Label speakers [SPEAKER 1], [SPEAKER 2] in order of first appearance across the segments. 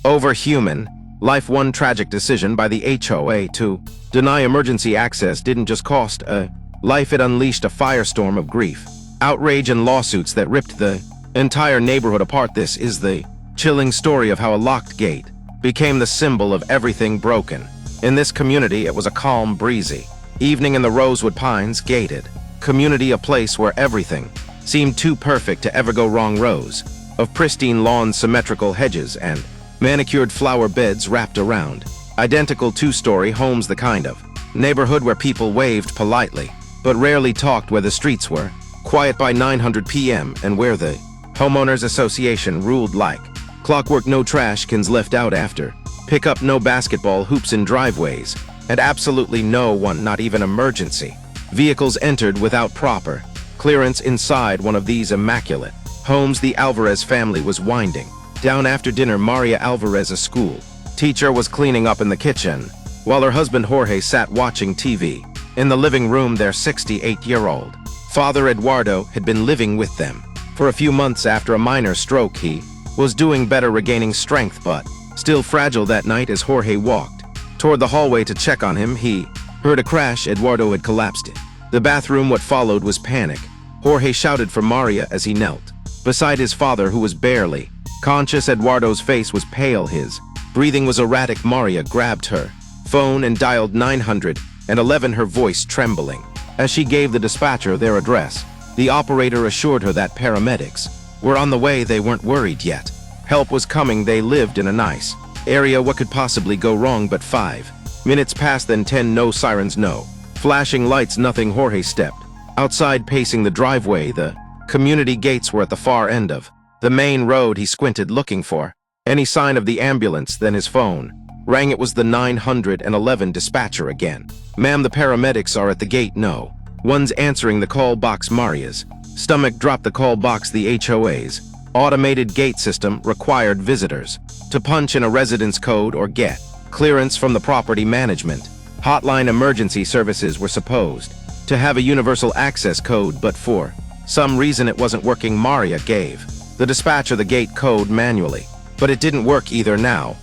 [SPEAKER 1] Over human life. One tragic decision by the HOA to deny emergency access didn't just cost a life, it unleashed a firestorm of grief, outrage, and lawsuits that ripped the entire neighborhood apart. This is the chilling story of how a locked gate became the symbol of everything broken. In this community, it was a calm, breezy evening in the Rosewood Pines gated community, a place where everything seemed too perfect to ever go wrong. Rows of pristine lawns, symmetrical hedges, and manicured flower beds wrapped around identical two-story homes, the kind of neighborhood where people waved politely but rarely talked, where the streets were quiet by 900 p.m. and where the homeowners association ruled like clockwork. No trash cans left out after pickup, no basketball hoops in driveways, and absolutely no one, not even emergency vehicles, entered without proper clearance inside one of these immaculate homes. The Alvarez family was winding down after dinner. Maria Alvarez, a school teacher, was cleaning up in the kitchen, while her husband Jorge sat watching TV in the living room. Their 68-year-old father Eduardo had been living with them for a few months after a minor stroke. He was doing better, regaining strength, but still fragile. That night, as Jorge walked toward the hallway to check on him, he heard a crash. Eduardo had collapsed in the bathroom. What followed was panic. Jorge shouted for Maria as he knelt beside his father, who was barely conscious. Eduardo's face was pale, his breathing was erratic. Maria grabbed her phone and dialed 911, her voice trembling as she gave the dispatcher their address. The operator assured her that paramedics were on the way. They weren't worried yet. Help was coming. They lived in a nice area. What could possibly go wrong? But 5 minutes passed, then 10. No sirens, no flashing lights, nothing. Jorge stepped outside, pacing the driveway. The community gates were at the far end of the main road. He squinted, looking for any sign of the ambulance. Then his phone rang. It was the 911 dispatcher again. "Ma'am, the paramedics are at the gate." No one's answering the call box. Maria's stomach dropped. The call box, the HOA's automated gate system, required visitors to punch in a residence code or get clearance from the property management hotline. Emergency services were supposed to have a universal access code, but for some reason it wasn't working. Maria gave the dispatcher the gate code manually, but it didn't work either. Now,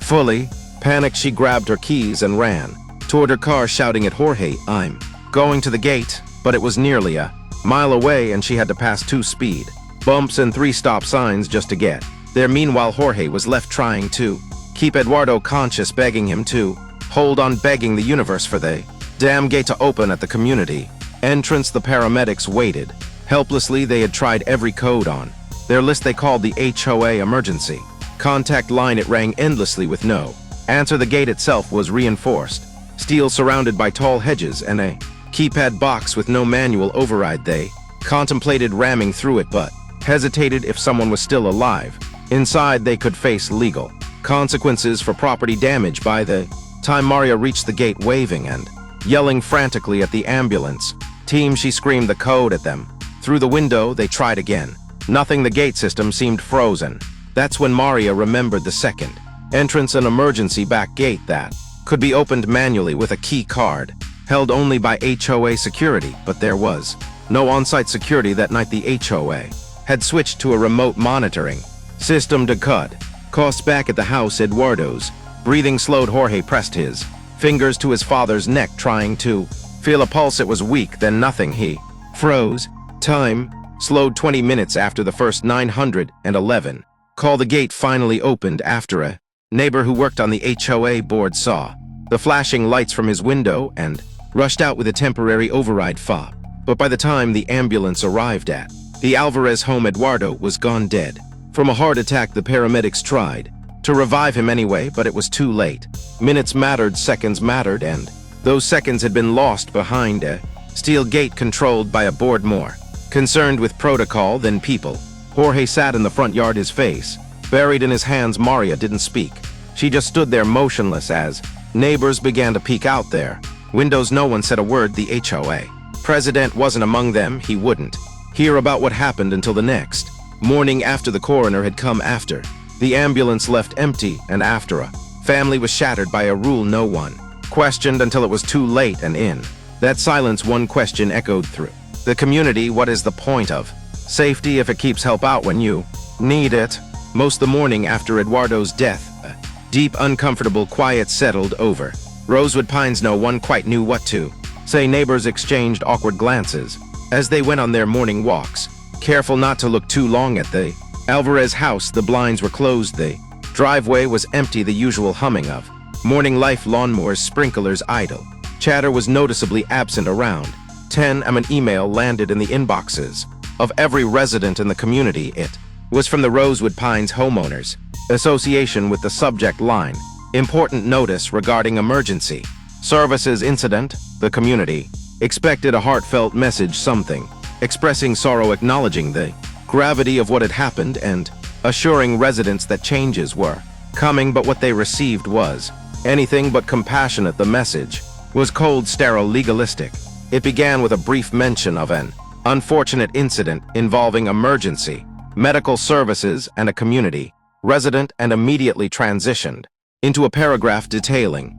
[SPEAKER 1] fully panicked, she grabbed her keys and ran toward her car, shouting at Jorge, "I'm going to the gate." But it was nearly a mile away, and she had to pass 2 speed bumps and 3 stop signs just to get there. Meanwhile, Jorge was left trying to keep Eduardo conscious, begging him to hold on, begging the universe for the damn gate to open at the community entrance. The paramedics waited helplessly. They had tried every code on their list. They called the HOA emergency contact line. It rang endlessly with no answer. The gate itself was reinforced steel, surrounded by tall hedges, and a keypad box with no manual override. They contemplated ramming through it, but hesitated. If someone was still alive inside, they could face legal consequences for property damage. By the time Maria reached the gate, waving and yelling frantically at the ambulance team, she screamed the code at them through the window. They tried again. Nothing. The gate system seemed frozen. That's when Maria remembered the second entrance, an emergency back gate that could be opened manually with a key card held only by HOA security. But there was no on-site security that night. The HOA had switched to a remote monitoring system to cut costs back at the house. Eduardo's breathing slowed. Jorge pressed his fingers to his father's neck, trying to feel a pulse. It was weak, then nothing. He froze. Time slowed. 20 minutes after the first 911 call, the gate finally opened after a neighbor who worked on the HOA board saw the flashing lights from his window and rushed out with a temporary override fob. But by the time the ambulance arrived at the Alvarez home, Eduardo was gone, dead from a heart attack. The paramedics tried to revive him anyway, but it was too late. Minutes mattered, seconds mattered, and those seconds had been lost behind a steel gate controlled by a board. More concerned with protocol than people, Jorge sat in the front yard, his face buried in his hands. Maria didn't speak. She just stood there motionless as neighbors began to peek out their windows. No one said a word. The HOA president wasn't among them. He wouldn't hear about what happened until the next morning, after the coroner had come, after the ambulance left empty, and after a family was shattered by a rule no one questioned until it was too late. And in that silence, one question echoed through the community: what is the point of safety if it keeps help out when you need it? Most the morning after Eduardo's death, a deep, uncomfortable quiet settled over Rosewood Pines. No one quite knew what to say. Neighbors exchanged awkward glances as they went on their morning walks, careful not to look too long at the Alvarez house. The blinds were closed, the driveway was empty, the usual humming of morning life, lawnmowers, sprinklers idle. Chatter was noticeably absent around 10 am. An email landed in the inboxes of every resident in the community. It was from the Rosewood Pines Homeowners Association with the subject line, "Important notice regarding emergency services incident." The community expected a heartfelt message, something expressing sorrow, acknowledging the gravity of what had happened, and assuring residents that changes were coming. But what they received was anything but compassionate. The message was cold, sterile, legalistic. It began with a brief mention of an unfortunate incident involving emergency medical services and a community resident, and immediately transitioned into a paragraph detailing,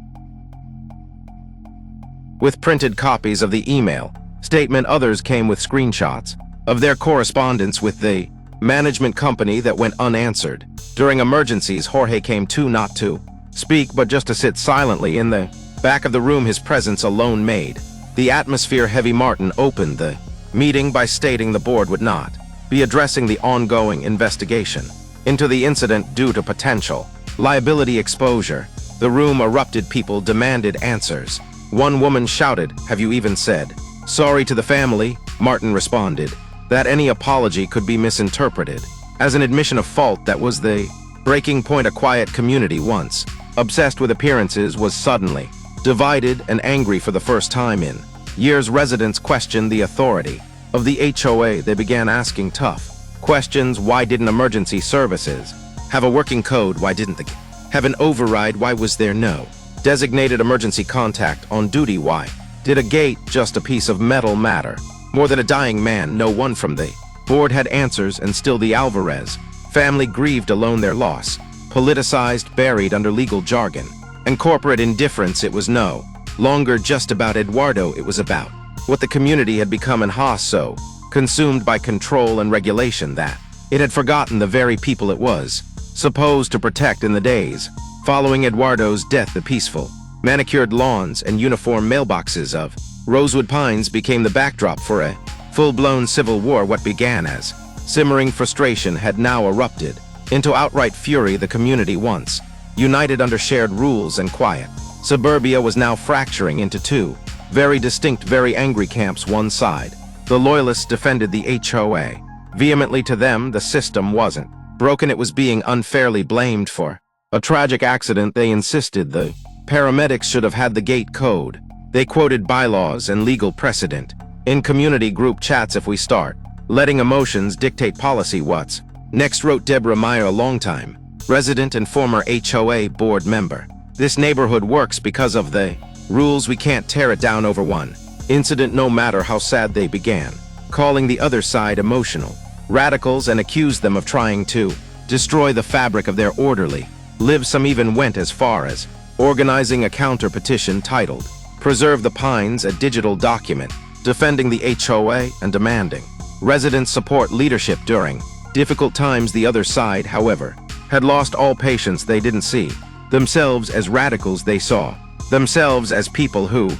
[SPEAKER 1] with printed copies of the email statement. Others came with screenshots of their correspondence with the management company that went unanswered. During emergencies, Jorge came to not to speak, but just to sit silently in the back of the room. His presence alone made the atmosphere heavy. Martin opened the meeting by stating the board would not be addressing the ongoing investigation into the incident due to potential liability exposure. The room erupted. People demanded answers. One woman shouted, "Have you even said sorry to the family?" Martin responded that any apology could be misinterpreted as an admission of fault. That was the breaking point. A quiet community, once obsessed with appearances, was suddenly divided and angry. For the first time in years, residents questioned the authority of the HOA. They began asking tough questions. Why didn't emergency services have a working code? Why didn't they have an override? Why was there no designated emergency contact on duty? Why did a gate, just a piece of metal, matter more than a dying man? No one from the board had answers, and still the Alvarez family grieved alone their loss, politicized, buried under legal jargon and corporate indifference. It was no longer just about Eduardo. It was about what the community had become, and so consumed by control and regulation that it had forgotten the very people it was supposed to protect. In the days following Eduardo's death, the peaceful, manicured lawns and uniform mailboxes of Rosewood Pines became the backdrop for a full-blown civil war. What began as simmering frustration had now erupted into outright fury. The community, once united under shared rules and quiet suburbia, was now fracturing into two very distinct, very angry camps. One side, the loyalists, defended the HOA vehemently. To them, the system wasn't broken, it was being unfairly blamed for a tragic accident. They insisted the paramedics should have had the gate code. They quoted bylaws and legal precedent in community group chats. "If we start letting emotions dictate policy, what's next?" wrote Deborah Meyer, a longtime resident and former HOA board member. "This neighborhood works because of the rules. We can't tear it down over one incident, no matter how sad." They began calling the other side emotional radicals and accused them of trying to destroy the fabric of their orderly lives. Some even went as far as organizing a counter petition titled "Preserve the Pines," a digital document defending the HOA and demanding residents support leadership during difficult times. The other side, however, had lost all patience. They didn't see themselves as radicals. They saw themselves as people who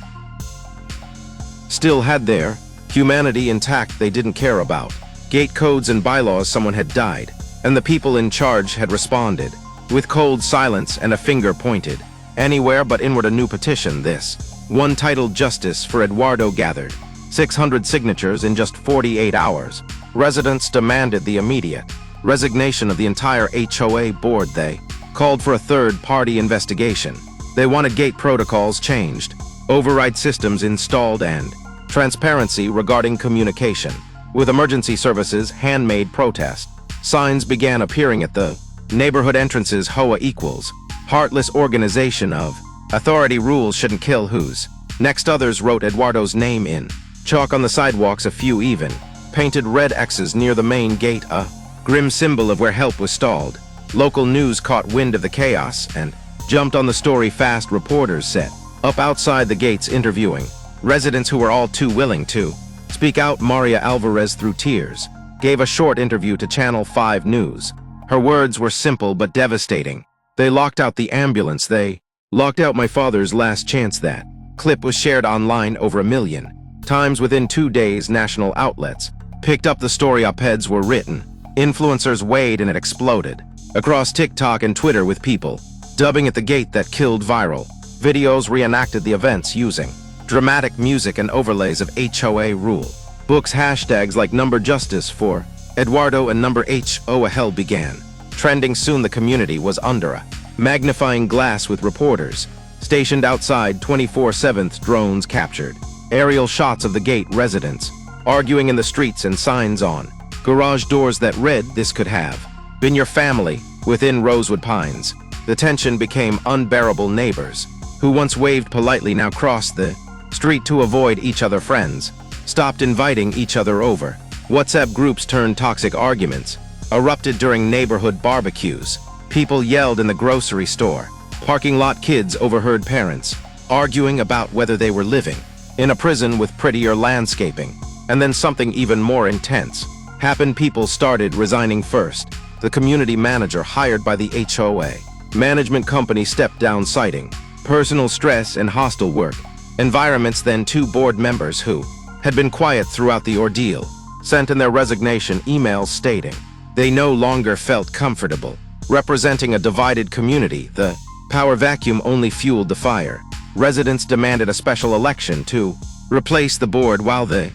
[SPEAKER 1] still had their humanity intact. They didn't care about gate codes and bylaws. Someone had died, and the people in charge had responded with cold silence and a finger pointed anywhere but inward. A new petition, this one titled "Justice for Eduardo," gathered 600 signatures in just 48 hours. Residents demanded the immediate resignation of the entire HOA board. They called for a third-party investigation. They wanted gate protocols changed, override systems installed, and transparency regarding communication with emergency services. Handmade protest signs began appearing at the neighborhood entrances. HOA equals heartless organization of authority. Rules shouldn't kill who's next. Others wrote Eduardo's name in chalk on the sidewalks. A few even painted red X's near the main gate, a grim symbol of where help was stalled. Local news caught wind of the chaos and jumped on the story fast. Reporters set up outside the gates interviewing residents who were all too willing to speak out. Maria Alvarez, through tears, gave a short interview to Channel 5 News. Her words were simple but devastating. They locked out the ambulance. They locked out my father's last chance. That clip was shared online over 1 million times within 2 days. National outlets picked up the story. Op-eds were written. Influencers weighed and it exploded across TikTok and Twitter, with people dubbing it the gate that killed. Viral videos reenacted the events using dramatic music and overlays of HOA rule books. Hashtags like #Justice for Eduardo and #HOA Hell began trending. Soon the community was under a magnifying glass, with reporters stationed outside 24/7. Drones captured aerial shots of the gate residents arguing in the streets, and signs on garage doors that read, "This could have been your family." Within Rosewood Pines, the tension became unbearable. Neighbors who once waved politely now crossed the street to avoid each other. Friends stopped inviting each other over. WhatsApp groups turned toxic. Arguments erupted during neighborhood barbecues. People yelled in the grocery store. Parking lot kids overheard parents arguing about whether they were living in a prison with prettier landscaping. And then something even more intense happened. People started resigning. First, the community manager hired by the HOA management company stepped down, citing personal stress and hostile work environments. Then 2 board members who had been quiet throughout the ordeal sent in their resignation emails stating they no longer felt comfortable representing a divided community. The power vacuum only fueled the fire. Residents demanded a special election to replace the board, while the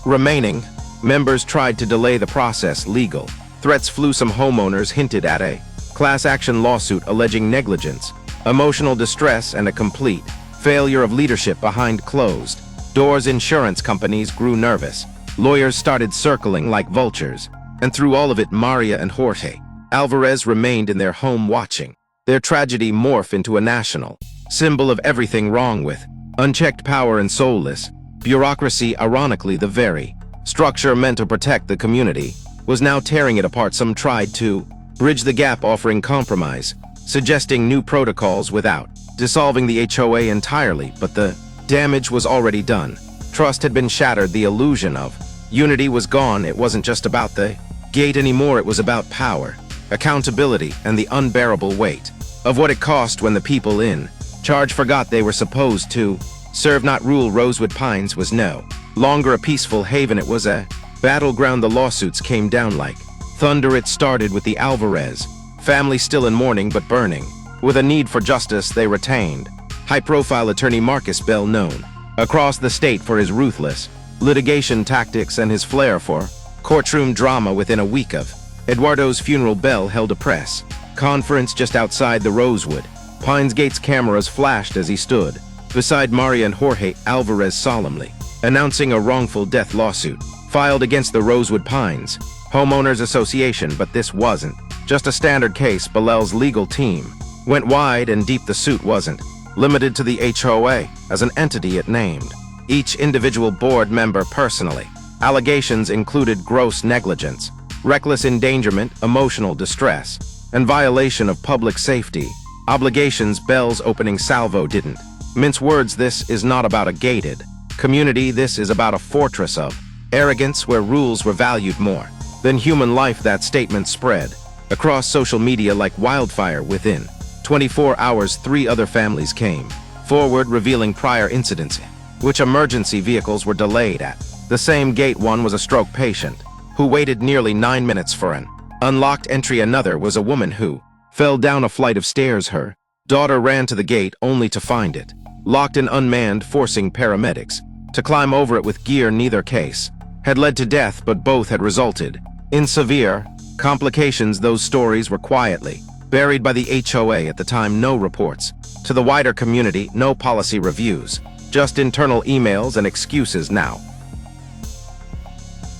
[SPEAKER 1] remaining members tried to delay the process. Legal threats flew. Some homeowners hinted at a class action lawsuit alleging negligence, emotional distress, and a complete failure of leadership behind closed doors. Insurance companies grew nervous. Lawyers started circling like vultures. And through all of it, Maria and Jorge Alvarez remained in their home, watching their tragedy morph into a national symbol of everything wrong with unchecked power and soulless bureaucracy. Ironically, the very structure meant to protect the community was now tearing it apart. Some tried to bridge the gap, offering compromise, suggesting new protocols without dissolving the HOA entirely, but the damage was already done. Trust had been shattered. The illusion of unity was gone. It wasn't just about the gate anymore. It was about power, accountability, and the unbearable weight of what it cost when the people in charge forgot they were supposed to serve, not rule. Rosewood Pines was no longer a peaceful haven. It was a battleground. The lawsuits came down like thunder. It started with the Alvarez family, still in mourning but burning with a need for justice. They retained high-profile attorney Marcus Bell, known across the state for his ruthless litigation tactics and his flair for courtroom drama. Within a week of Eduardo's funeral, Bell held a press conference just outside the Rosewood Pines gates. Cameras flashed as he stood beside Maria and Jorge Alvarez, solemnly announcing a wrongful death lawsuit filed against the Rosewood Pines Homeowners Association. But this wasn't just a standard case. Bell's legal team went wide and deep. The suit wasn't limited to the HOA as an entity. It named each individual board member personally. Allegations included gross negligence, reckless endangerment, emotional distress, and violation of public safety obligations. Bell's opening salvo didn't mince words. This is not about a gated community. This is about a fortress of arrogance where rules were valued more than human life. That statement spread across social media like wildfire. Within 24 hours, 3 other families came forward revealing prior incidents which emergency vehicles were delayed at the same gate. One was a stroke patient who waited nearly 9 minutes for an unlocked entry. Another was a woman who fell down a flight of stairs. Her daughter ran to the gate only to find it locked and unmanned, forcing paramedics to climb over it with gear. Neither case had led to death, but both had resulted in severe complications. Those stories were quietly buried by the HOA at the time. No reports to the wider community, no policy reviews, just internal emails and excuses. Now,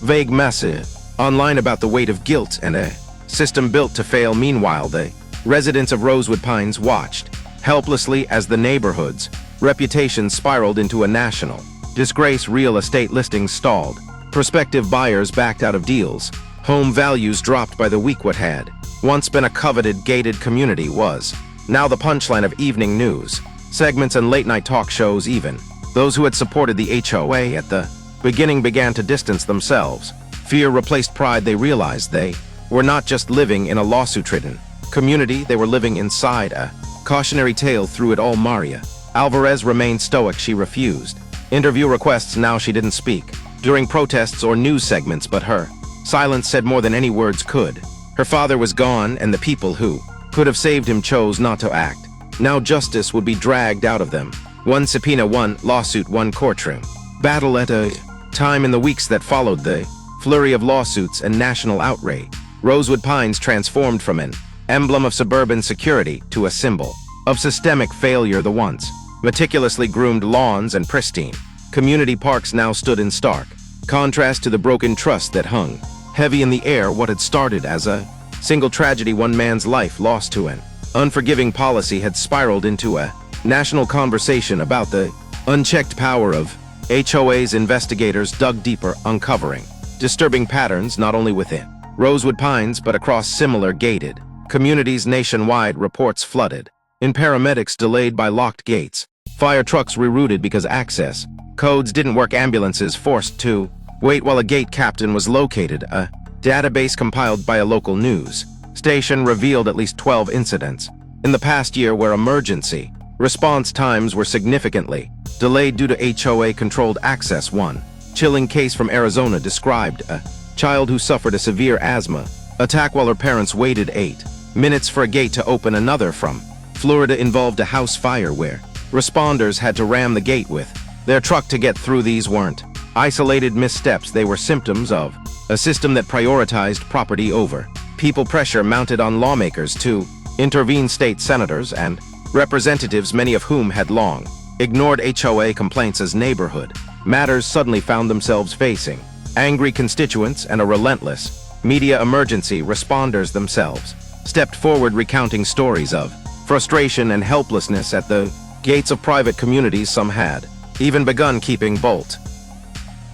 [SPEAKER 1] vague message online about the weight of guilt and a system built to fail. Meanwhile, the residents of Rosewood Pines watched helplessly as the neighborhood's reputation spiraled into a national disgrace. Real estate listings stalled, prospective buyers backed out of deals, home values dropped by the week. What had once been a coveted gated community was now the punchline of evening news segments and late-night talk shows. Even those who had supported the HOA at the beginning began to distance themselves. Fear replaced pride. They realized they were not just living in a lawsuit-ridden community, they were living inside a cautionary tale through it all. Maria Alvarez remained stoic. She refused interview requests. Now she didn't speak during protests or news segments, but her silence said more than any words could. Her father was gone, and the people who could have saved him chose not to act. Now justice would be dragged out of them. One subpoena, one lawsuit, one courtroom battle at a time. In the weeks that followed the flurry of lawsuits and national outrage, Rosewood Pines transformed from an emblem of suburban security to a symbol of systemic failure. The once meticulously groomed lawns and pristine community parks now stood in stark contrast to the broken trust that hung heavy in the air. What had started as a single tragedy, one man's life lost to an unforgiving policy, had spiraled into a national conversation about the unchecked power of HOAs. Investigators dug deeper, uncovering disturbing patterns not only within Rosewood Pines but across similar gated communities nationwide. Reports flooded in, paramedics delayed by locked gates, fire trucks rerouted because access codes didn't work, ambulances forced to wait while a gate captain was located. A database compiled by a local news station revealed at least 12 incidents in the past year where emergency response times were significantly delayed due to HOA-controlled access. One chilling case from Arizona described a child who suffered a severe asthma attack while her parents waited 8 minutes for a gate to open. Another from Florida involved a house fire where responders had to ram the gate with their truck to get through. These weren't isolated missteps, they were symptoms of a system that prioritized property over people. Pressure mounted on lawmakers to intervene. State senators and representatives, many of whom had long ignored HOA complaints as neighborhood matters, suddenly found themselves facing angry constituents and a relentless media emergency. Responders themselves stepped forward, recounting stories of frustration and helplessness at the gates of private communities. Some had even begun keeping bolt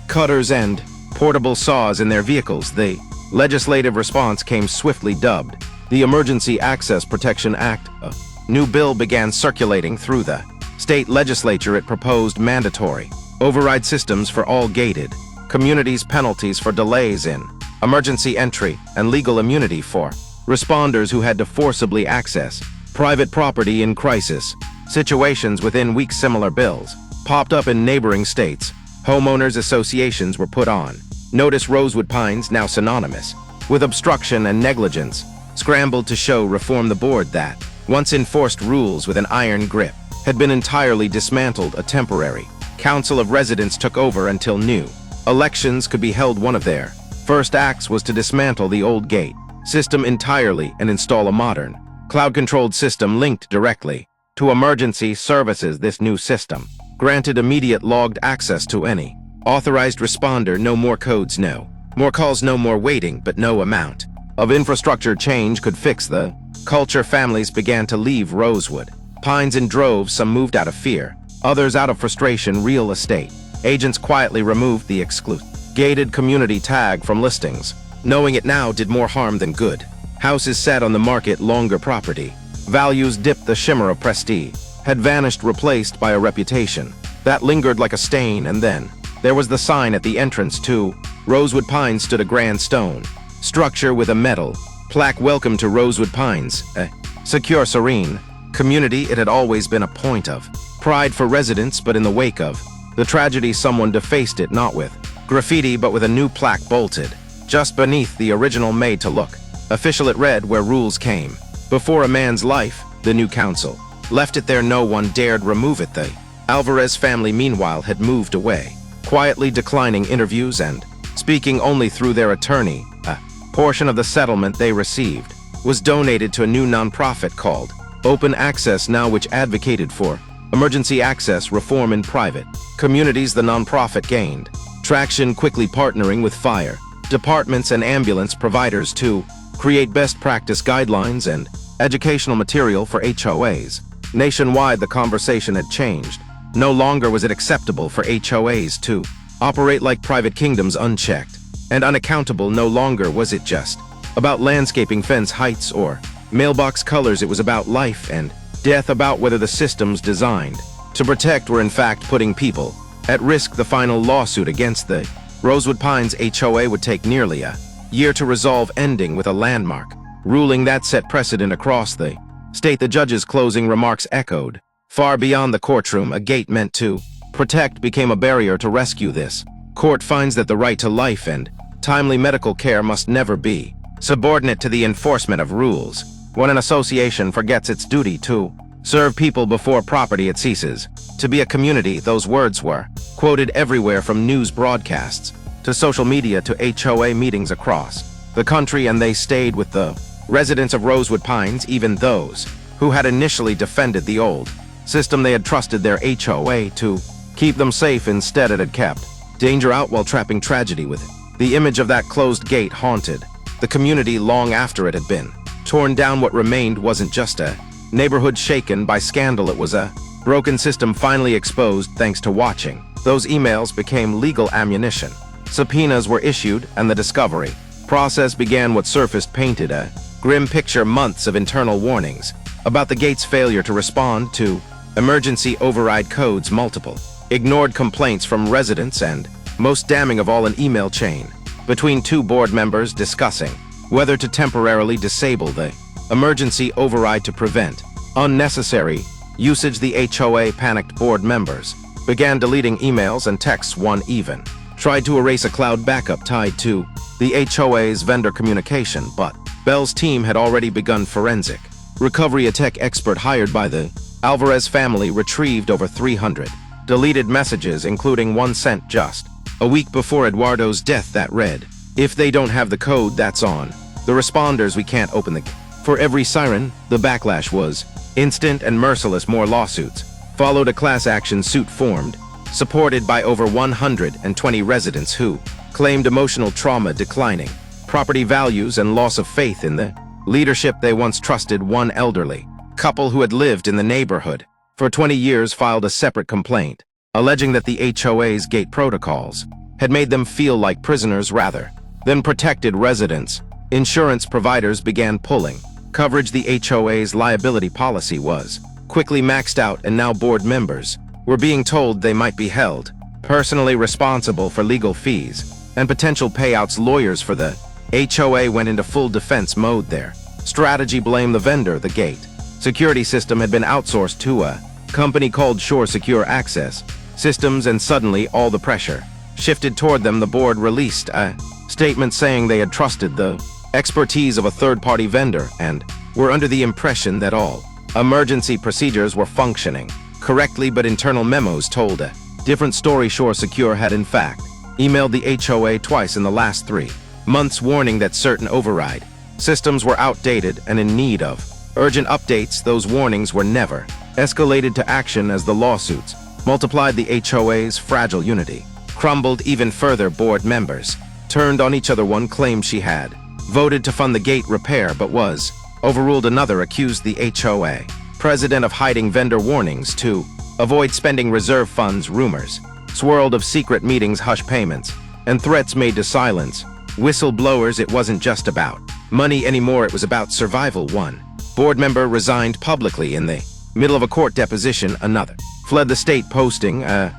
[SPEAKER 1] cutters and portable saws in their vehicles. The legislative response came swiftly, dubbed the Emergency Access Protection Act. A new bill began circulating through the state legislature. It proposed mandatory override systems for all gated communities, penalties for delays in emergency entry, and legal immunity for responders who had to forcibly access private property in crisis situations. Within weeks, similar bills popped up in neighboring states. Homeowners associations were put on notice. Rosewood Pines, now synonymous with obstruction and negligence, scrambled to show reform. The board that once enforced rules with an iron grip had been entirely dismantled. A temporary council of residents took over until new elections could be held. One of their first acts was to dismantle the old gate system entirely and install a modern, cloud-controlled system linked directly to emergency services. This new system granted immediate logged access to any authorized responder. No more codes, no more calls, no more waiting, but no amount of infrastructure change could fix the culture. Families began to leave Rosewood Pines in droves. Some moved out of fear, others out of frustration. Real estate agents quietly removed the gated community tag from listings, knowing it now did more harm than good. Houses sat on the market longer, property values dipped, the shimmer of prestige had vanished, replaced by a reputation that lingered like a stain. And then there was the sign at the entrance to Rosewood Pines stood a grand stone structure with a metal plaque, "Welcome to Rosewood Pines, a secure, serene community." It had always been a point of pride for residents, but in the wake of the tragedy, someone defaced it, not with graffiti but with a new plaque bolted just beneath the original, made to look official. It read, "Where rules came before a man's life, the new council left it there. No one dared remove it." The Alvarez family, meanwhile, had moved away, quietly declining interviews and speaking only through their attorney. A portion of the settlement they received was donated to a new nonprofit called Open Access Now, which advocated for emergency access reform in private communities. The nonprofit gained traction, quickly partnering with fire departments and ambulance providers to create best practice guidelines and educational material for HOAs. Nationwide, the conversation had changed. No longer was it acceptable for HOAs to operate like private kingdoms, unchecked and unaccountable. No longer was it just about landscaping, fence heights, or mailbox colors. It was about life and death, about whether the systems designed to protect were in fact putting people at risk. The final lawsuit against the Rosewood Pines HOA would take nearly a year to resolve ending with a landmark, ruling that set precedent across the state. The judge's closing remarks echoed. Far beyond the courtroom, a gate meant to protect became a barrier to rescue. This court finds that the right to life and timely medical care must never be subordinate to the enforcement of rules. When an association forgets its duty to serve people before property, it ceases to be a community. Those words were quoted everywhere, from news broadcasts to social media to HOA meetings across the country, and they stayed with the residents of Rosewood Pines, even those who had initially defended the old system. They had trusted their HOA to keep them safe. Instead, it had kept danger out while trapping tragedy with it. The image of that closed gate haunted the community long after it had been torn down. What remained wasn't just a neighborhood shaken by scandal, it was a broken system finally exposed. Thanks to watching, those emails became legal ammunition. Subpoenas were issued, and the discovery process began. What surfaced painted a grim picture: months of internal warnings about the gate's failure to respond to emergency override codes, multiple ignored complaints from residents, and, most damning of all, an email chain between two board members discussing whether to temporarily disable the emergency override to prevent unnecessary usage. The HOA panicked. Board members began deleting emails and texts. One even tried to erase a cloud backup tied to the HOA's vendor communication, but Bell's team had already begun forensic recovery. A tech expert hired by the Alvarez family retrieved over 300 deleted messages, including one sent just a week before Eduardo's death that read, "If they don't have the code that's on the responders, we can't open the." For every siren, the backlash was instant and merciless. More lawsuits followed. A class action suit formed, supported by over 120 residents who claimed emotional trauma, declining property values, and loss of faith in the leadership they once trusted. One elderly couple who had lived in the neighborhood for 20 years filed a separate complaint, alleging that the HOA's gate protocols had made them feel like prisoners rather than protected residents. Insurance providers began pulling coverage. The HOA's liability policy was quickly maxed out, and now board members were being told they might be held personally responsible for legal fees and potential payouts. Lawyers for the HOA went into full defense mode. Their strategy: blame the vendor. The gate security system had been outsourced to a company called Shore Secure Access Systems, and suddenly all the pressure shifted toward them. The board released a statement saying they had trusted the expertise of a third-party vendor and were under the impression that all emergency procedures were functioning correctly, but internal memos told a different story. Shore Secure had in fact emailed the HOA twice in the last 3 months, warning that certain override systems were outdated and in need of urgent updates. Those warnings were never escalated to action. As the lawsuits multiplied, the HOA's fragile unity crumbled even further. Board members turned on each other. One claimed she had voted to fund the gate repair but was overruled. Another accused the HOA president of hiding vendor warnings to avoid spending reserve funds. Rumors swirled of secret meetings, hush payments, and threats made to silence whistleblowers. It wasn't just about money anymore, it was about survival. One board member resigned publicly in the middle of a court deposition. Another fled the state, posting a